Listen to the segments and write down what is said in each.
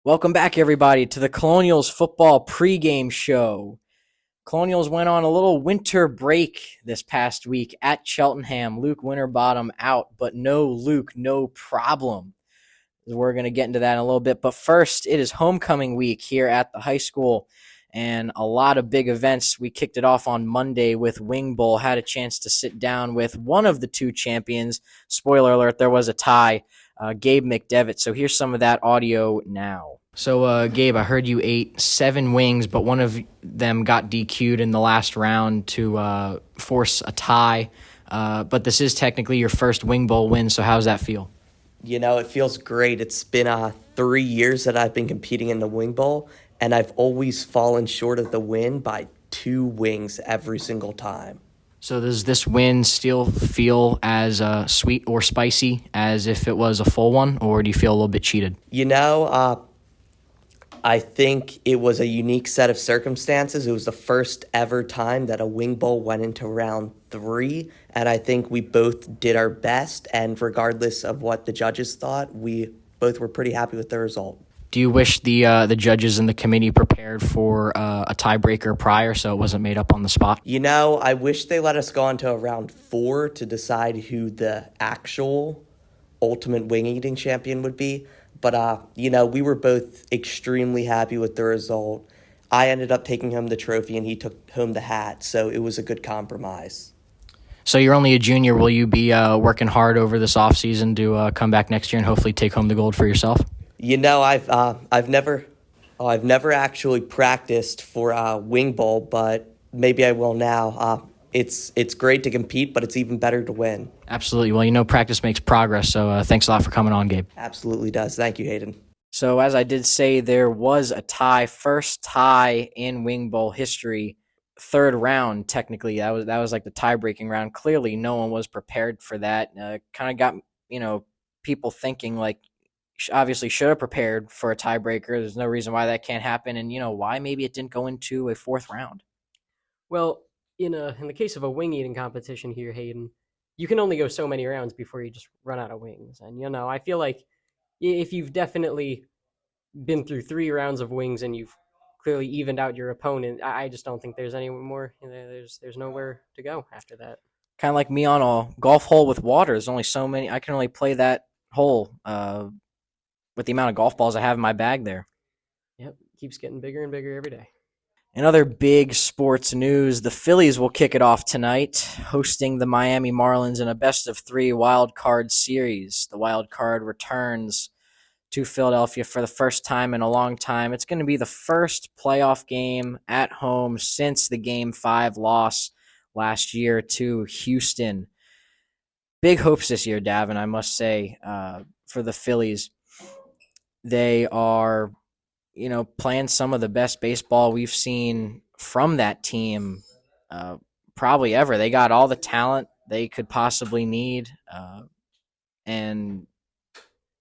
Welcome back, everybody, to the Colonials football pregame show. Colonials went on a little winter break this past week at Cheltenham. Luke Winterbottom out, but no Luke, no problem. We're going to get into that in a little bit. But first, it is homecoming week here at the high school and a lot of big events. We kicked it off on Monday with Wing Bowl, had a chance to sit down with one of the two champions. Spoiler alert, there was a tie, Gabe McDevitt. So here's some of that audio now. So, Gabe, I heard you ate 7 wings, but one of them got DQ'd in the last round to force a tie. But this is technically your first Wing Bowl win, so how's that feel? It feels great. It's been 3 years that I've been competing in the Wing Bowl, and I've always fallen short of the win by 2 wings every single time. So does this win still feel as sweet or spicy as if it was a full one, or do you feel a little bit cheated? I think it was a unique set of circumstances. It was the first ever time that a Wing Bowl went into round 3, and I think we both did our best, and regardless of what the judges thought, we both were pretty happy with the result. Do you wish the judges and the committee prepared for a tiebreaker prior so it wasn't made up on the spot? I wish they let us go on to a round 4 to decide who the actual ultimate wing eating champion would be. But, we were both extremely happy with the result. I ended up taking home the trophy and he took home the hat, so it was a good compromise. So you're only a junior. Will you be working hard over this offseason to come back next year and hopefully take home the gold for yourself? I've never actually practiced for Wing Bowl, but maybe I will now. It's great to compete, but it's even better to win. Absolutely. Well, practice makes progress, so thanks a lot for coming on, Gabe. Absolutely does. Thank you, Hayden. So as I did say, there was a tie, first tie in Wing Bowl history, third round technically. That was like the tie-breaking round. Clearly, no one was prepared for that. Kind of got people thinking like obviously should have prepared for a tiebreaker. There's no reason why that can't happen, and why maybe it didn't go into a fourth round. Well, in the case of a wing eating competition here, Hayden, you can only go so many rounds before you just run out of wings. And I feel like if you've definitely been through 3 rounds of wings and you've clearly evened out your opponent, I just don't think there's any more. There's nowhere to go after that. Kind of like me on a golf hole with water. There's only so many. I can only play that hole with the amount of golf balls I have in my bag there. Yep, keeps getting bigger and bigger every day. In other big sports news, the Phillies will kick it off tonight, hosting the Miami Marlins in a best-of-3 wild card series. The wild card returns to Philadelphia for the first time in a long time. It's going to be the first playoff game at home since the Game 5 loss last year to Houston. Big hopes this year, Davin, I must say, for the Phillies. They are playing some of the best baseball we've seen from that team probably ever. They got all the talent they could possibly need. And,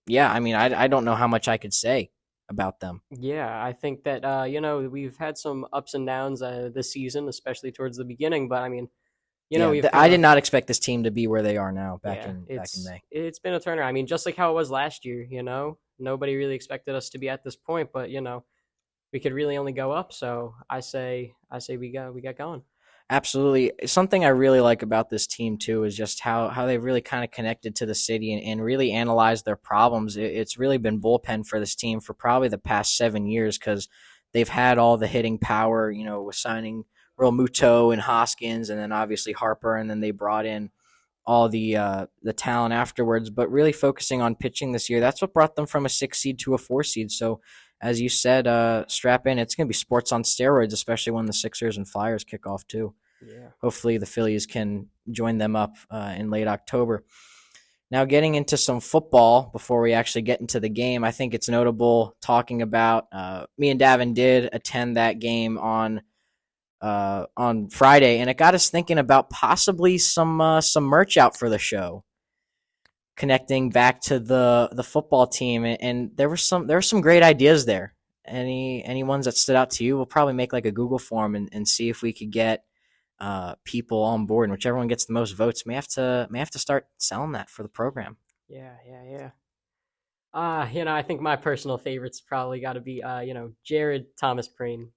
yeah, I don't know how much I could say about them. Yeah, I think that, we've had some ups and downs this season, especially towards the beginning. But, I did not expect this team to be where they are now back in May. It's been a turnaround. Just like how it was last year, nobody really expected us to be at this point, but we could really only go up. So I say we got going. Absolutely. Something I really like about this team too is just how they've really kind of connected to the city and really analyzed their problems. It's really been bullpen for this team for probably the past 7 years because they've had all the hitting power, with signing Real Muto and Hoskins and then obviously Harper, and then they brought in all the talent afterwards, but really focusing on pitching this year. That's what brought them from a 6 seed to a 4 seed. So as you said, strap in. It's going to be sports on steroids, especially when the Sixers and Flyers kick off too. Yeah. Hopefully the Phillies can join them up in late October. Now getting into some football before we actually get into the game, I think it's notable talking about me and Davin did attend that game on Friday, and it got us thinking about possibly some merch out for the show, connecting back to the football team, and there were some great ideas there. Any ones that stood out to you? We'll probably make like a Google form and see if we could get people on board, and whichever one gets the most votes may have to start selling that for the program. Yeah. I think my personal favorite's probably got to be, Jared Thomas Payne,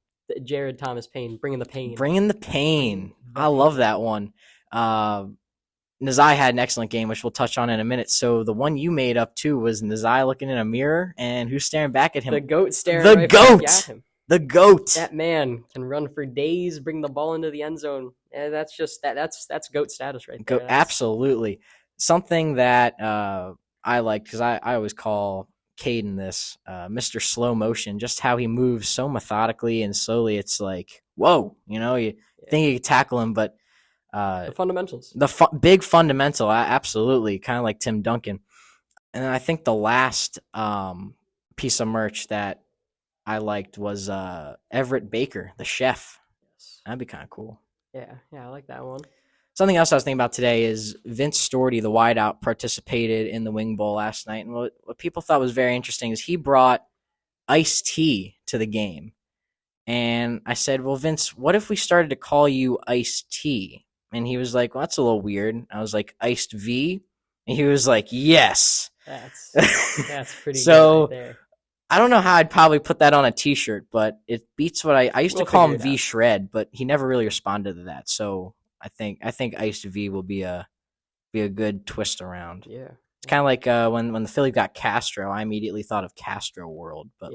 bringing the pain. Bringing the Bringing pain. the I love pain. that one. Nazai had an excellent game, which we'll touch on in a minute. So the one you made up too was Nazai looking in a mirror, and who's staring back at him? The GOAT staring The right back at GOAT! him. The GOAT! That man can run for days, bring the ball into the end zone. And that's just that's GOAT status right there. Absolutely. Something that I like, because I always call Caden this Mr. Slow Motion, just how he moves so methodically and slowly. It's like, whoa, you think you could tackle him, but the fundamentals. The big fundamental, absolutely, kind of like Tim Duncan. And then I think the last piece of merch that I liked was Everett Baker, the chef. Yes. That'd be kind of cool. Yeah, I like that one. Something else I was thinking about today is Vince Storti, the wideout, participated in the Wing Bowl last night. And what people thought was very interesting is he brought iced tea to the game. And I said, well, Vince, what if we started to call you Iced Tea? And he was like, well, that's a little weird. I was like, Iced V? And he was like, yes. That's pretty so, good right there. I don't know how I'd probably put that on a T-shirt, but it beats what I used to call him V out. Shred, but he never really responded to that. So I think Iced V will be a good twist around. Yeah. It's kind of like when the Philly got Castro, I immediately thought of Castro World, but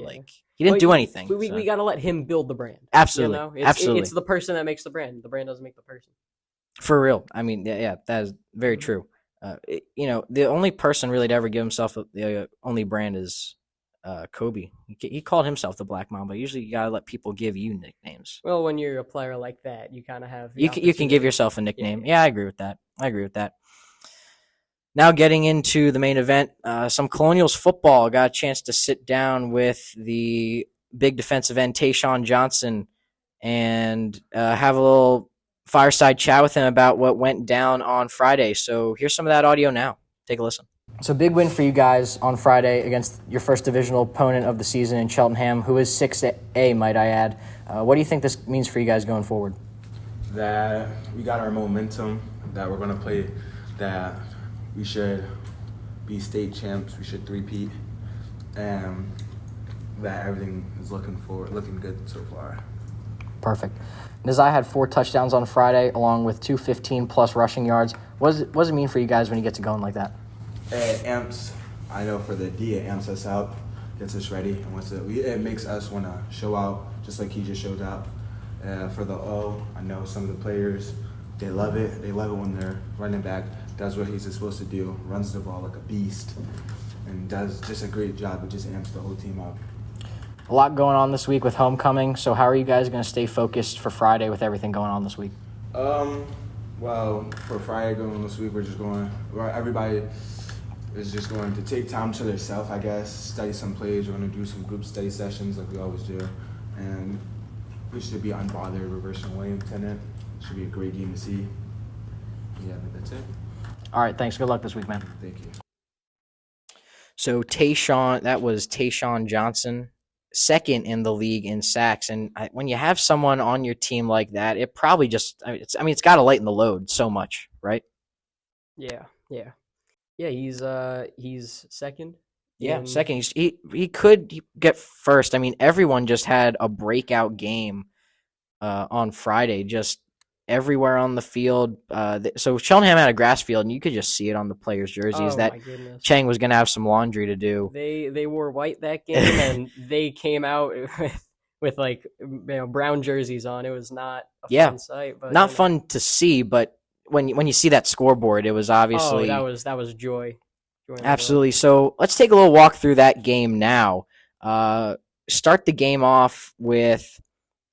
he didn't do anything. We got to let him build the brand. Absolutely. Absolutely. It's the person that makes the brand. The brand doesn't make the person. For real. I mean, yeah, that is very true. The only person really to ever give himself the only brand is Kobe. He called himself the Black Mamba. Usually you got to let people give you nicknames. Well, when you're a player like that, you kind of have you can give yourself a nickname. Yeah, I agree with that. Now getting into the main event, some Colonials football. Got a chance to sit down with the big defensive end, Tayshawn Johnson, and have a little fireside chat with him about what went down on Friday. So here's some of that audio now. Take a listen. So big win for you guys on Friday against your first divisional opponent of the season in Cheltenham, who is 6A, might I add. What do you think this means for you guys going forward? That we got our momentum, that we're going to play, that we should be state champs, we should three-peat, and that everything is looking good so far. Perfect. Nazai had 4 touchdowns on Friday, along with 2 15-plus rushing yards. What does it mean for you guys when you get to going like that? I know for the D, it amps us out, gets us ready, and it makes us want to show out, just like he just showed out. For the O, I know some of the players, they love it. They love it when their running back does what he's supposed to do, runs the ball like a beast, and does just a great job. It just amps the whole team up. A lot going on this week with homecoming, so how are you guys going to stay focused for Friday with everything going on this week? Well, for Friday going on this week, everybody is just going to take time to themselves, I guess, study some plays. We're going to do some group study sessions like we always do, and we should be unbothered, reversing away intended. Should be a great game to see. Yeah, but that's it. All right, thanks. Good luck this week, man. Thank you. So that was Tayshawn Johnson, second in the league in sacks. And when you have someone on your team like that, it probably it's got to lighten the load so much, right? Yeah. He's second. Yeah, second. He could get first. I mean, everyone just had a breakout game on Friday, just everywhere on the field. So Cheltenham had a grass field, and you could just see it on the players' jerseys that Chang was going to have some laundry to do. They wore white that game, and they came out with brown jerseys on. It was not a fun sight. But, not fun to see, but when you see that scoreboard, it was obviously that was joy. Absolutely. So let's take a little walk through that game now. Start the game off with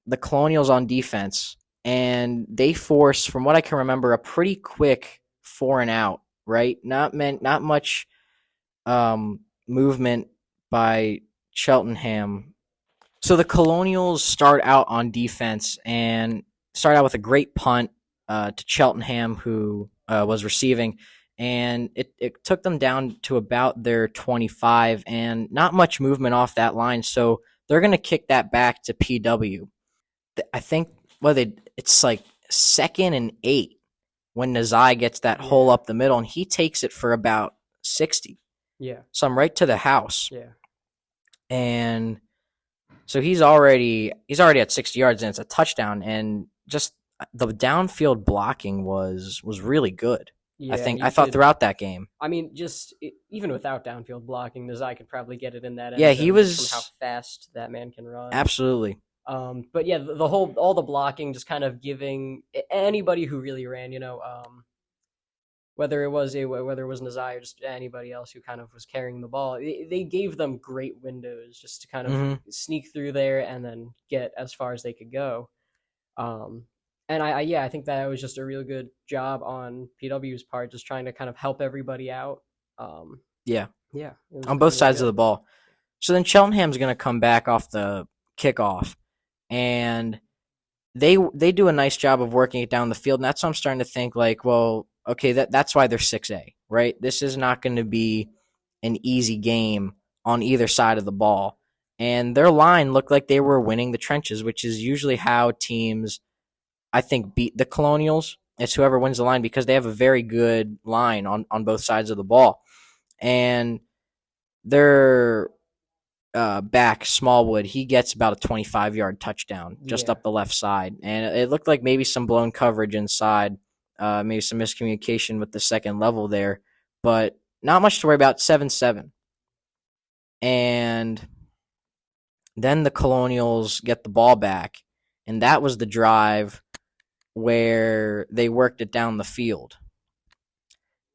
the Colonials on defense, and they force, from what I can remember, a pretty quick 4 and out, right? Not much movement by Cheltenham. So the Colonials start out on defense and start out with a great punt to Cheltenham, who was receiving. And it took them down to about their 25, and not much movement off that line. So they're going to kick that back to PW. I think it's like 2nd and 8 when Nazai gets that hole up the middle, and he takes it for about 60. Yeah. some right to the house. Yeah. And so he's already at 60 yards and it's a touchdown. And just the downfield blocking was really good. Yeah. I thought throughout that game. I mean, even without downfield blocking, Nazai could probably get it in that end Yeah, zone he was just from how fast that man can run. Absolutely. But yeah, all the blocking, just kind of giving anybody who really ran, whether it was Nazai or just anybody else who kind of was carrying the ball, they gave them great windows just to kind of sneak through there and then get as far as they could go. And I think that was just a real good job on PW's part, just trying to kind of help everybody out. Yeah. Yeah. On both sides of the ball. So then Cheltenham's going to come back off the kickoff, and they do a nice job of working it down the field. And that's what I'm starting to think, like, well, okay, that's why they're 6A, right? This is not going to be an easy game on either side of the ball. And their line looked like they were winning the trenches, which is usually how teams, I think, beat the Colonials. It's whoever wins the line, because they have a very good line on both sides of the ball. And their back, Smallwood, he gets about a 25-yard touchdown just up the left side. And it looked like maybe some blown coverage inside, maybe some miscommunication with the second level there, but not much to worry about. 7-7. And then the Colonials get the ball back, and that was the drive where they worked it down the field.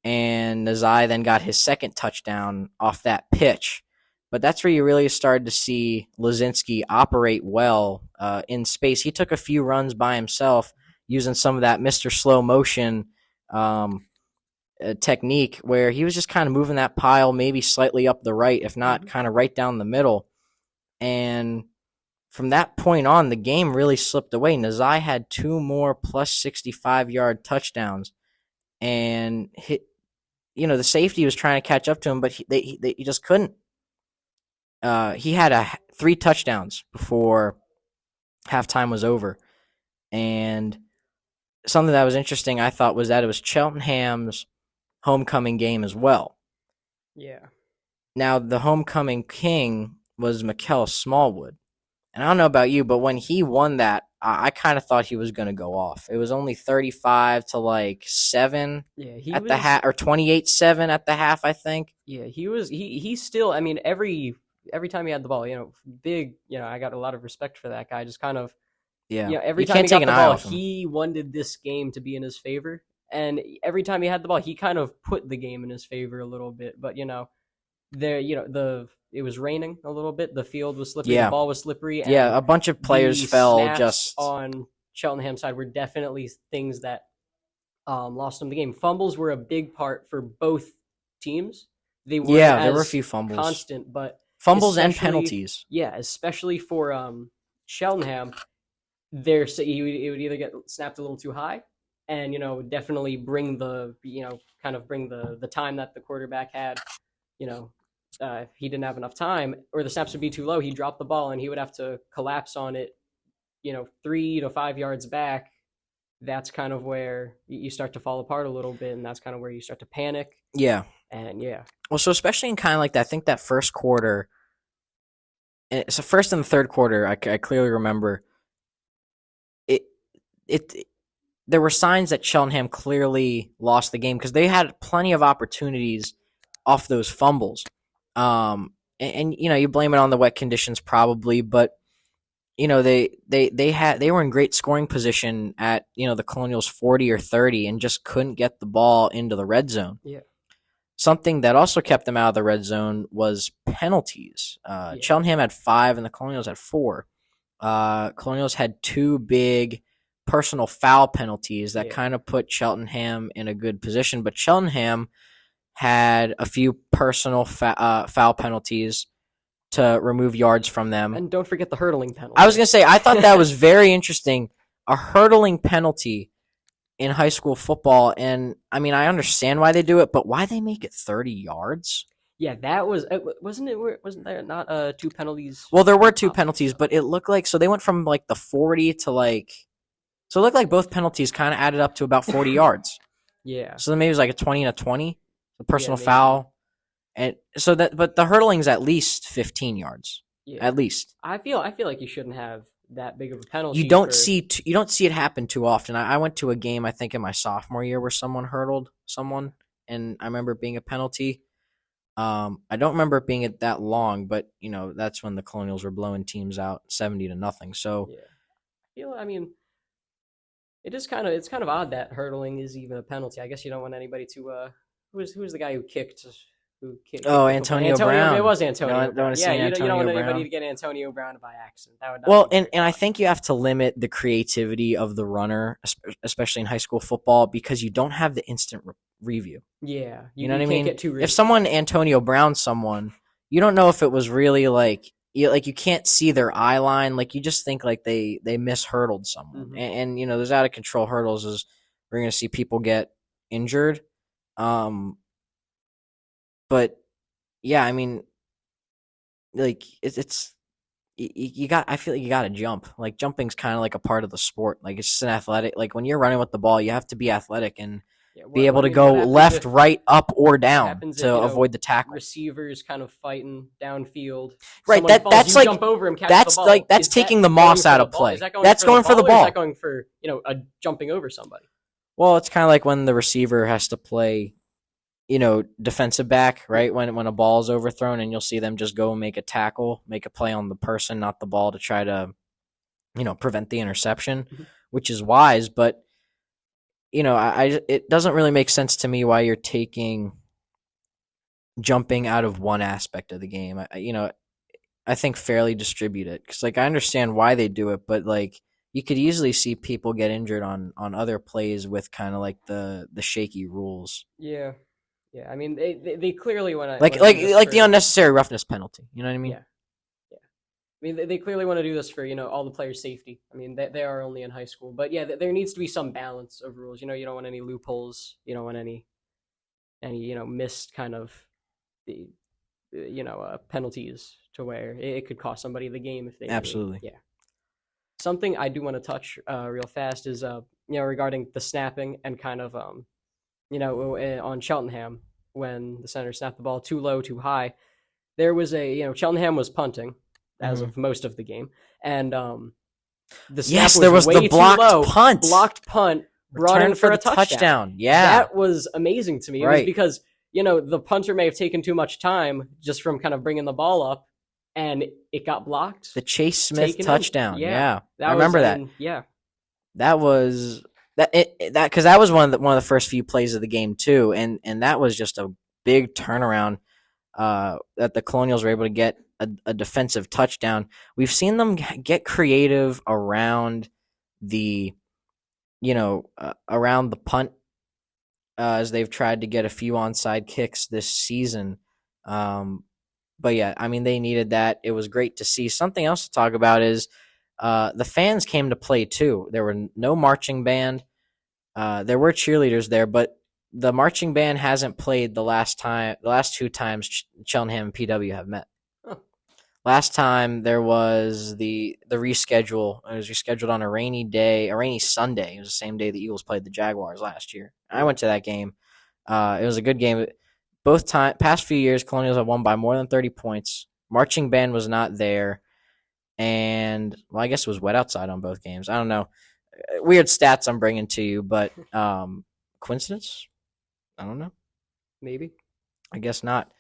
And Nazai then got his second touchdown off that pitch. But that's where you really started to see Lazinski operate well in space. He took a few runs by himself using some of that Mr. Slow Motion technique, where he was just kind of moving that pile maybe slightly up the right, if not kind of right down the middle. And from that point on, the game really slipped away. Nazai had 2 more plus 65-yard touchdowns, and the safety was trying to catch up to him, but he just couldn't. He had 3 touchdowns before halftime was over. And something that was interesting, I thought, was that it was Cheltenham's homecoming game as well. Yeah. Now, the homecoming king was Mikel Smallwood. And I don't know about you, but when he won that, I kind of thought he was going to go off. It was only 35-7 at the half, or 28-7 at the half, I think. Yeah, he still, I mean, every time he had the ball, big, I got a lot of respect for that guy. Just kind of, every time he got the ball, he wanted this game to be in his favor. And every time he had the ball, he kind of put the game in his favor a little bit. But, it was raining a little bit. The field was slippery. The ball was slippery. And a bunch of players fell just on Cheltenham's side were definitely things that lost them the game. Fumbles were a big part for both teams. They were there were a few fumbles, constant, but fumbles and penalties. Yeah, especially for Cheltenham, it would either get snapped a little too high, and definitely bring the the time that the quarterback had. If he didn't have enough time, or the snaps would be too low, he'd drop the ball and he would have to collapse on it, 3 to 5 yards back. That's kind of where you start to fall apart a little bit, and that's kind of where you start to panic. Yeah. And well, so especially in kind of like that, I think that first quarter, so first and the third quarter, I clearly remember it. There were signs that Cheltenham clearly lost the game, because they had plenty of opportunities off those fumbles. And you blame it on the wet conditions probably, but they were in great scoring position at the Colonials 40 or 30 and just couldn't get the ball into the red zone. Yeah. Something that also kept them out of the red zone was penalties. Cheltenham had 5 and the Colonials had 4. Colonials had 2 big personal foul penalties that kind of put Cheltenham in a good position, but Cheltenham had a few personal foul penalties to remove yards from them. And don't forget the hurdling penalty. I was going to say, I thought that was very interesting. A hurdling penalty in high school football. And I mean, I understand why they do it, but why they make it 30 yards? Yeah, that wasn't there not 2 penalties? Well, there were 2 penalties, but it looked like, so they went from like the 40 to so it looked like both penalties kind of added up to about 40 yards. Yeah. So then maybe it was like a 20 and a 20, a personal foul. And so but the hurdling's at least 15 yards, Yeah, at least. I feel like you shouldn't have that big of a penalty. You don't see it happen too often. I went to a game, I think in my sophomore year, where someone hurdled someone, and I remember it being a penalty. I don't remember it being that long, but that's when the Colonials were blowing teams out 70-0. So yeah, I mean, it's kind of odd that hurdling is even a penalty. I guess you don't want anybody to who's the guy who kicked. Oh, Antonio Brown. It was Antonio. Don't want to see you don't want anybody Brown. to get Antonio Brown by accident. That would not Well, be and very I fun. think you have to limit the creativity of the runner, especially in high school football, because you don't have the instant review. Yeah, You know what I mean? Get too risky. If someone Antonio Brown someone, you don't know if it was really like you can't see their eye line. Like you just think like they mishurdled someone, Mhm. and there's out of control hurdles. Is we're going to see people get injured. But yeah, I mean, like it's you got. I feel like you got to jump. Like jumping's kind of like a part of the sport. Like it's just an athletic. Like when you're running with the ball, you have to be athletic and be able to go left, right, up, or down to avoid the tackle. Receivers kind of fighting downfield. Right, that's like jump over him, catch that's the ball. Like that's taking the moss out of play. That's going for the ball. Is that going for jumping over somebody? Well, it's kind of like when the receiver has to play, defensive back, right? When a ball is overthrown, and you'll see them just go and make a tackle, make a play on the person, not the ball, to try to, prevent the interception, which is wise. But it doesn't really make sense to me why you're taking jumping out of one aspect of the game. I think fairly distribute it, because I understand why they do it, but you could easily see people get injured on other plays with kind of the shaky rules. Yeah. Yeah, I mean, they clearly want to the unnecessary roughness penalty. You know what I mean? Yeah. I mean, they clearly want to do this for all the players' safety. I mean, they are only in high school, but yeah, there needs to be some balance of rules. You don't want any loopholes. You don't want any missed kind of penalties to where it could cost somebody the game if they absolutely. Yeah. Something I do want to touch real fast is regarding the snapping and kind of on Cheltenham, when the center snapped the ball too low, too high. There was Cheltenham was punting as of most of the game, and the snap there was way the blocked too low, punt, brought in for a touchdown. Yeah, that was amazing to me. It was because the punter may have taken too much time just from kind of bringing the ball up, and it got blocked. The Chase Smith touchdown. Yeah. I remember that. Yeah, that was. Because that was one of the first few plays of the game too, and that was just a big turnaround that the Colonials were able to get a defensive touchdown. We've seen them get creative around the around the punt as they've tried to get a few onside kicks this season. But yeah, I mean, they needed that. It was great to see. Something else to talk about is the fans came to play too. There were no marching band. There were cheerleaders there, but the marching band hasn't played the last two times Cheltenham and PW have met. Oh. Last time there was the reschedule. It was rescheduled on a rainy day, a rainy Sunday. It was the same day the Eagles played the Jaguars last year. I went to that game. It was a good game. Past few years, Colonials have won by more than 30 points. Marching band was not there. And, well, I guess it was wet outside on both games. I don't know. Weird stats I'm bringing to you, but coincidence? I don't know. Maybe. I guess not.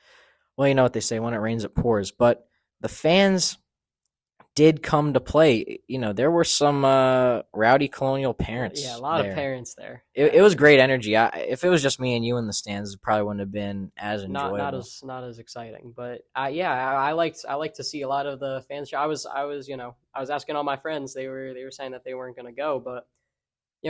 Well, you know what they say, when it rains, it pours. But the fans did come to play. There were some rowdy Colonial parents. Yeah, a lot of parents there. It was great energy. If it was just me and you in the stands, it probably wouldn't have been as enjoyable. Not as exciting. But I liked to see a lot of the fans. I was asking all my friends. They were saying that they weren't going to go, but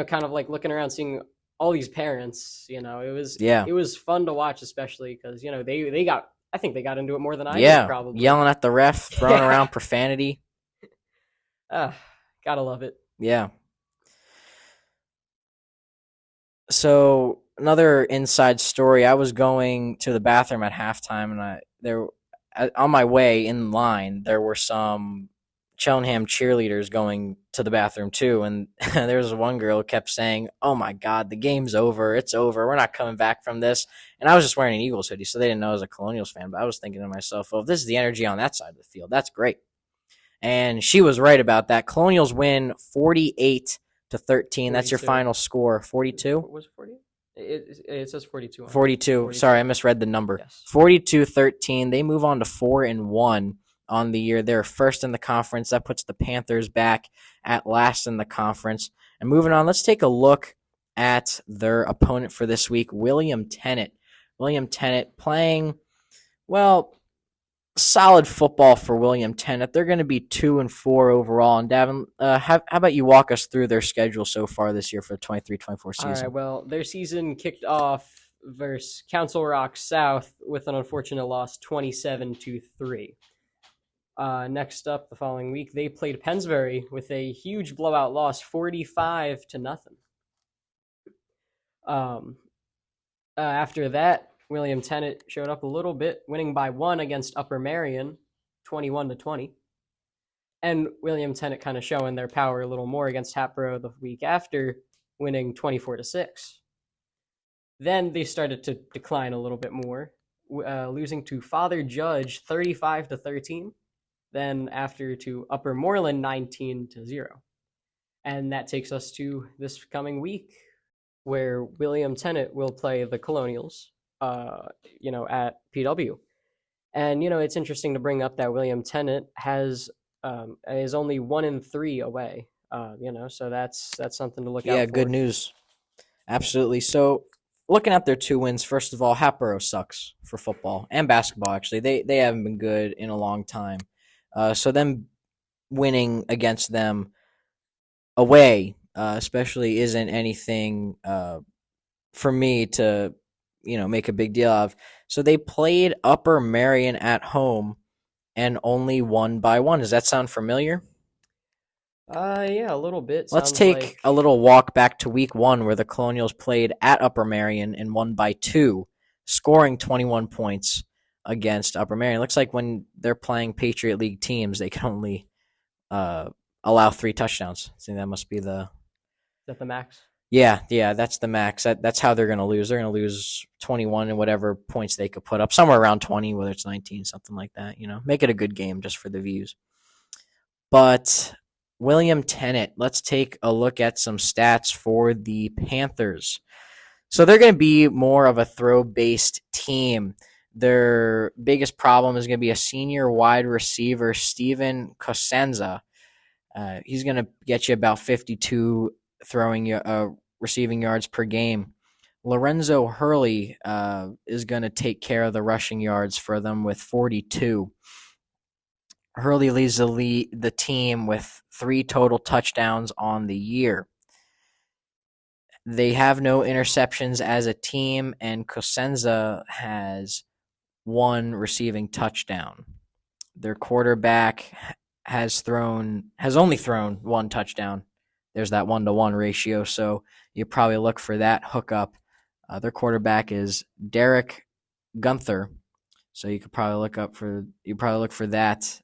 kind of looking around, seeing all these parents. It was fun to watch, especially because I think they got into it more than I did, probably. Yelling at the ref, throwing around profanity. Gotta love it. Yeah. So another inside story. I was going to the bathroom at halftime, and on my way in line, there were some Cheltenham cheerleaders going to the bathroom too, and there was one girl who kept saying, "Oh my God, the game's over! It's over! We're not coming back from this." And I was just wearing an Eagles hoodie, so they didn't know I was a Colonials fan. But I was thinking to myself, "Well, if this is the energy on that side of the field, that's great." And she was right about that. Colonials win 48-13. That's your 42. final score. 42. Was it 40? It says 42. 42. 42. Sorry, I misread the number. Yes. 42-13. They move on to 4-1 on the year. They're first in the conference. That puts the Panthers back at last in the conference. And moving on, let's take a look at their opponent for this week, William Tennant. William Tennant playing, well, solid football for William Tennant. They're going to be 2-4 overall. And Davin, how about you walk us through their schedule so far this year for the 23-24 season? All right, well, their season kicked off versus Council Rock South with an unfortunate loss, 27-3. Next up, the following week, they played Pennsbury with a huge blowout loss, 45-0. After that, William Tennant showed up a little bit, winning by 1 against Upper Merion, 21-20. And William Tennant kind of showing their power a little more against Hatboro the week after, winning 24-6. Then they started to decline a little bit more, losing to Father Judge 35-13. Then after to Upper Moreland 19-0. And that takes us to this coming week, where William Tennant will play the Colonials, at PW. And, it's interesting to bring up that William Tennant is only 1-3 away, so that's something to look out for. Yeah, good news. Absolutely. So looking at their 2 wins, first of all, Hatboro sucks for football and basketball, actually. They haven't been good in a long time. So them winning against them away, especially, isn't anything for me to, make a big deal of. So they played Upper Merion at home and only won by 1. Does that sound familiar? Yeah, a little bit. Let's Sounds take like a little walk back to week 1, where the Colonials played at Upper Merion and won by 2, scoring 21 points against Upper Merion. Looks like when they're playing Patriot League teams, they can only allow 3 touchdowns. I think that must be Is that the max? Yeah, that's the max. That's how they're going to lose. They're going to lose 21 and whatever points they could put up, somewhere around 20, whether it's 19, something like that. Make it a good game just for the views. But William Tennant, let's take a look at some stats for the Panthers. So they're going to be more of a throw-based team. Their biggest problem is going to be a senior wide receiver, Steven Cosenza. He's going to get you about 52 receiving yards per game. Lorenzo Hurley is going to take care of the rushing yards for them with 42. Hurley leads the team with 3 total touchdowns on the year. They have no interceptions as a team, and Cosenza has 1 receiving touchdown. Their quarterback has only thrown 1 touchdown. There's that 1-to-1 ratio, so you probably look for that hookup. Their quarterback is Derek Gunther, so you could probably look for that.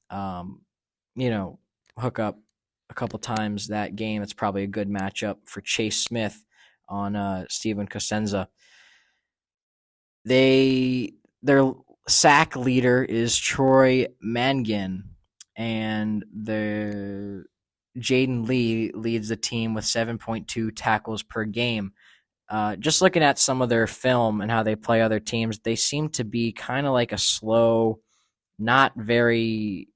Hookup a couple times that game. It's probably a good matchup for Chase Smith on Steven Cosenza. Their sack leader is Troy Mangin, and the Jaden Lee leads the team with 7.2 tackles per game. Just looking at some of their film and how they play other teams, they seem to be kind of like a slow, not very,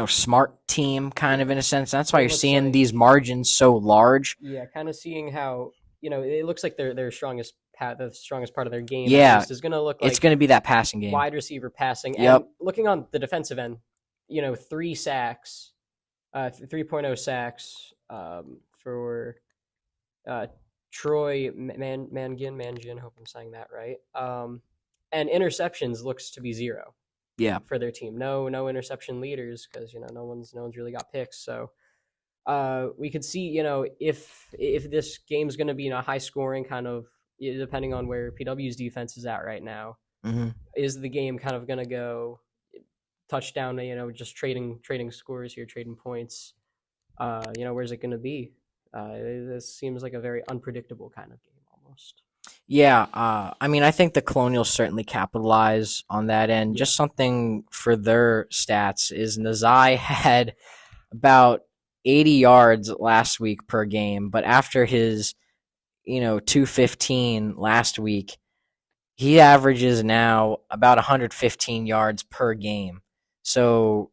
smart team, kind of, in a sense. That's why you're seeing these margins so large. Yeah, kind of seeing how, it looks like their strongest the strongest part of their game, Yeah, is going to look like it's going to be that passing game. Wide receiver passing. Yep. And looking on the defensive end, 3 sacks, 3.0 sacks for Troy Mangin, hope I'm saying that right. And interceptions looks to be 0. Yeah. For their team. No interception leaders, because no one's really got picks. So we could see, if this game's going to be high scoring, kind of depending on where PW's defense is at right now. Mm-hmm. Is the game kind of going to go touchdown, just trading scores here, trading points. Where's it going to be? This seems like a very unpredictable kind of game almost. Yeah, I mean, I think the Colonials certainly capitalize on that end. Yeah. Just something for their stats is Nazai had about 80 yards last week per game, but after his 215 last week, he averages now about 115 yards per game. So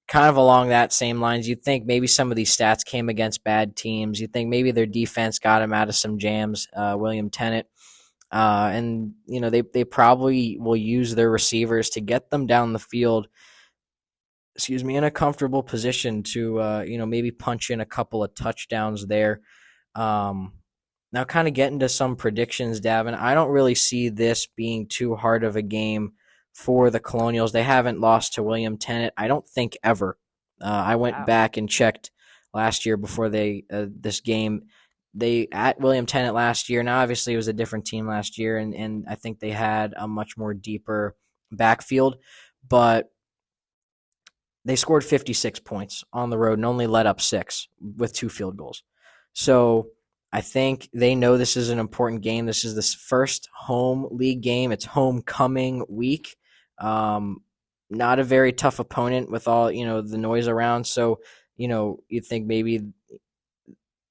kind of along that same lines, you'd think maybe some of these stats came against bad teams. You'd think maybe their defense got him out of some jams, William Tennant. And they probably will use their receivers to get them down the field, in a comfortable position to maybe punch in a couple of touchdowns there. Now, kind of getting to some predictions, Davin. I don't really see this being too hard of a game for the Colonials. They haven't lost to William Tennant, I don't think, ever. I went back and checked last year before this game. They at William Tennant last year. Now, obviously, it was a different team last year, and I think they had a much more deeper backfield, but they scored 56 points on the road and only let up 6 with 2 field goals. So I think they know this is an important game. This is this first home league game. It's homecoming week. Not a very tough opponent with all, the noise around. So, you'd think maybe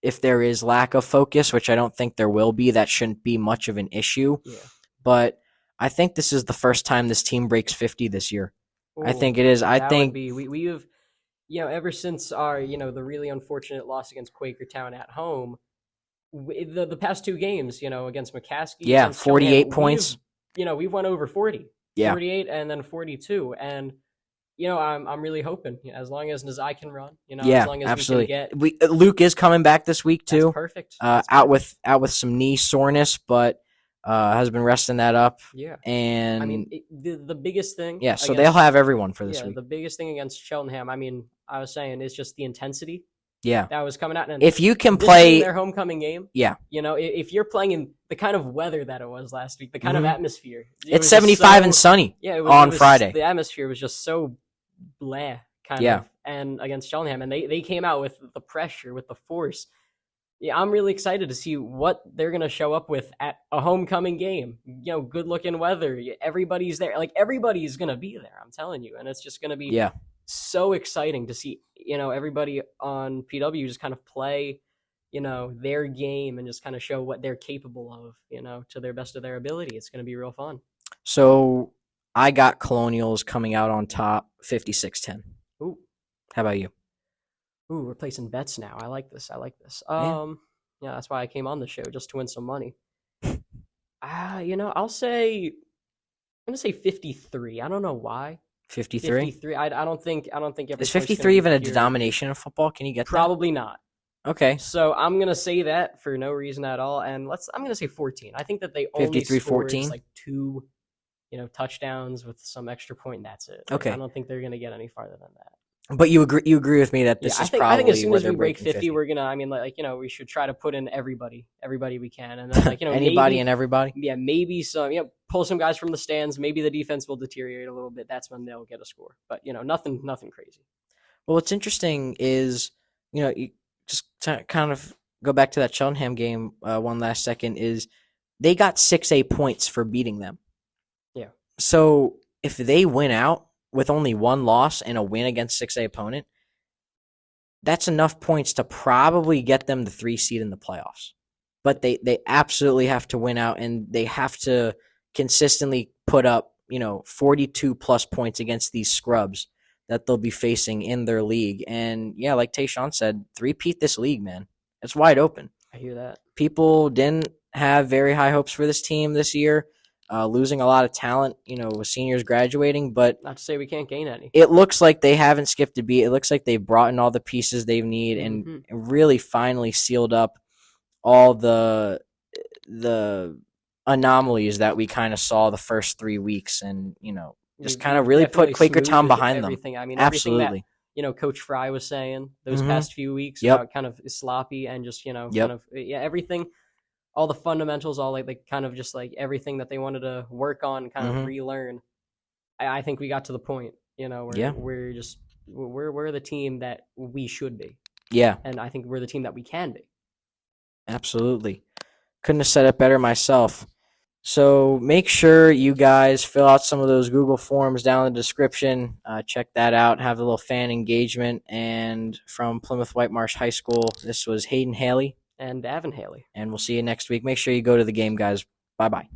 if there is lack of focus, which I don't think there will be, that shouldn't be much of an issue. Yeah. But I think this is the first time this team breaks 50 this year. I think it is. I think we have, ever since our, the really unfortunate loss against Quakertown at home, the past 2 games, against McCaskey. Yeah, 48 points. We've won over 40. Yeah. 48 and then 42. And, I'm really hoping, as long as Nazai can run, as long as absolutely. we can get... Luke is coming back this week too. That's perfect. Out with some knee soreness, but has been resting that up. Yeah. And I mean, the biggest thing... Yeah, so they'll have everyone for this week. The biggest thing against Cheltenham, I was saying, is just the intensity. Yeah. That was coming out. And if you can play their homecoming game, yeah. If you're playing in the kind of weather that it was last week, the kind of atmosphere. It's 75 and sunny on Friday. The atmosphere was just so blah, kind of. And against Cheltenham, and they came out with the pressure, with the force. Yeah, I'm really excited to see what they're going to show up with at a homecoming game. Good looking weather. Everybody's there. Like, everybody's going to be there, I'm telling you. And it's just going to be so exciting to see, everybody on PW just kind of play, their game and just kind of show what they're capable of, to their best of their ability. It's going to be real fun. So I got Colonials coming out on top 56-10. Ooh. How about you? Ooh, we're placing bets now. I like this. Yeah, that's why I came on the show, just to win some money. I'm gonna say 53. I don't know why. 53? 53. I don't think Is 53 even a denomination of football? Can you get Probably not. Okay. So I'm gonna say that for no reason at all, and I'm gonna say 14. I think that they only 53-14? like 2, touchdowns with some extra point, and that's it. Okay. I don't think they're gonna get any farther than that. But you agree with me that this is probably I think as soon as we break 50, 50, we're gonna. We should try to put in everybody we can, and then anybody maybe, and everybody. Yeah, maybe some. Pull some guys from the stands. Maybe the defense will deteriorate a little bit. That's when they'll get a score. But nothing crazy. Well, what's interesting is you just kind of go back to that Cheltenham game one last second. Is they got 6 points for beating them. Yeah. So if they win out with only 1 loss and a win against 6A opponent, that's enough points to probably get them the 3 seed in the playoffs. But they absolutely have to win out, and they have to consistently put up 42 plus points against these scrubs that they'll be facing in their league. And yeah, like Tayshawn said, 3-peat this league, man. It's wide open. I hear that. People didn't have very high hopes for this team this year. Losing a lot of talent, with seniors graduating, but not to say we can't gain any. It looks like they haven't skipped a beat. It looks like they've brought in all the pieces they need and really finally sealed up all the anomalies that we kind of saw the first 3 weeks, and just kind of really put Quakertown behind them. Absolutely. That, Coach Fry was saying those past few weeks about kind of sloppy and just kind of everything. All the fundamentals, all like kind of just like everything that they wanted to work on, kind of relearn. I think we got to the point, Yeah. We're the team that we should be, Yeah, and I think we're the team that we can be. absolutely. Couldn't have said it better myself. So make sure you guys fill out some of those Google forms down in the description. Check that out. Have a little fan engagement. And from Plymouth White Marsh High School, this was Hayden Haley. And Avon Haley. And we'll see you next week. Make sure you go to the game, guys. Bye-bye.